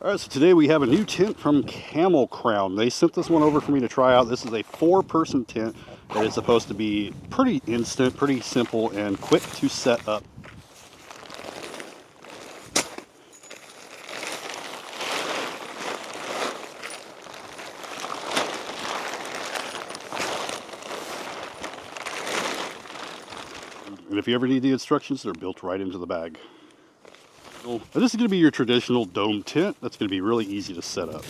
All right, so today we have a new tent from Camel Crown. They sent this one over for me to try out. This is a 4-person tent that is supposed to be pretty instant, pretty simple, and quick to set up. And if you ever need the instructions, they're built right into the bag. Now, this is going to be your traditional dome tent. That's going to be really easy to set up.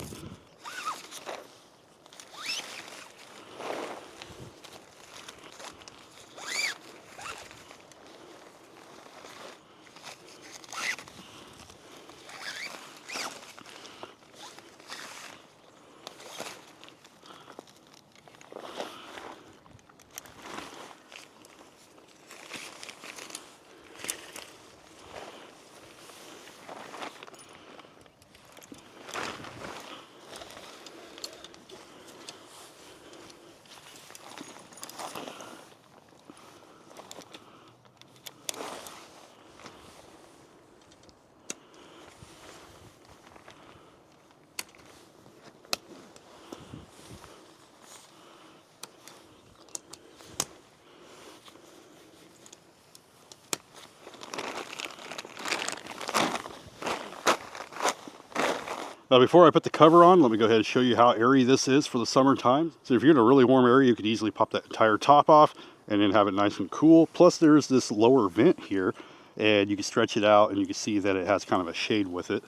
Now before I put the cover on, let me go ahead and show you how airy this is for the summertime. So if you're in a really warm area, you could easily pop that entire top off and then have it nice and cool. Plus there's this lower vent here, and you can stretch it out and you can see that it has kind of a shade with it.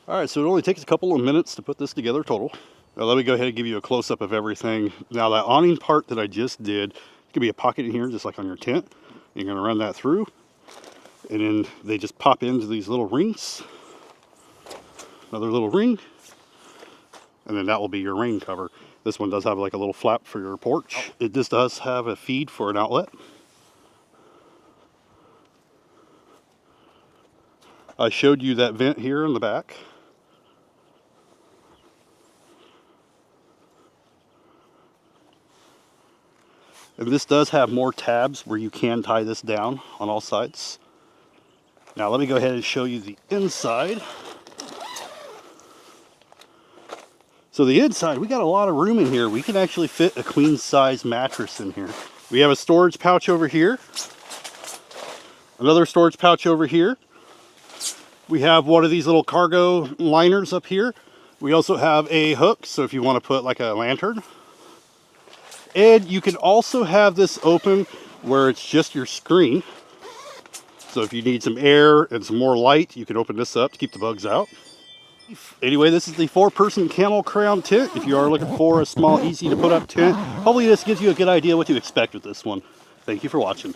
All right, so it only takes a couple of minutes to put this together total. Now let me go ahead and give you a close-up of everything. Now that awning part that I just did, it's gonna be a pocket in here just like on your tent. You're gonna run that through, and then they just pop into these little rings. Another little ring, and then that will be your rain cover. This one does have like a little flap for your porch. It just does have a feed for an outlet. I showed you that vent here in the back. And this does have more tabs where you can tie this down on all sides. Now let me go ahead and show you the inside. So the inside, we got a lot of room in here. We can actually fit a queen size mattress in here. We have a storage pouch over here. Another storage pouch over here. We have one of these little cargo liners up here. We also have a hook, so if you want to put like a lantern. And you can also have this open where it's just your screen. So if you need some air and some more light, you can open this up to keep the bugs out. Anyway, this is the 4-person Camel Crown tent. If you are looking for a small, easy to put up tent, hopefully this gives you a good idea what to expect with this one. Thank you for watching.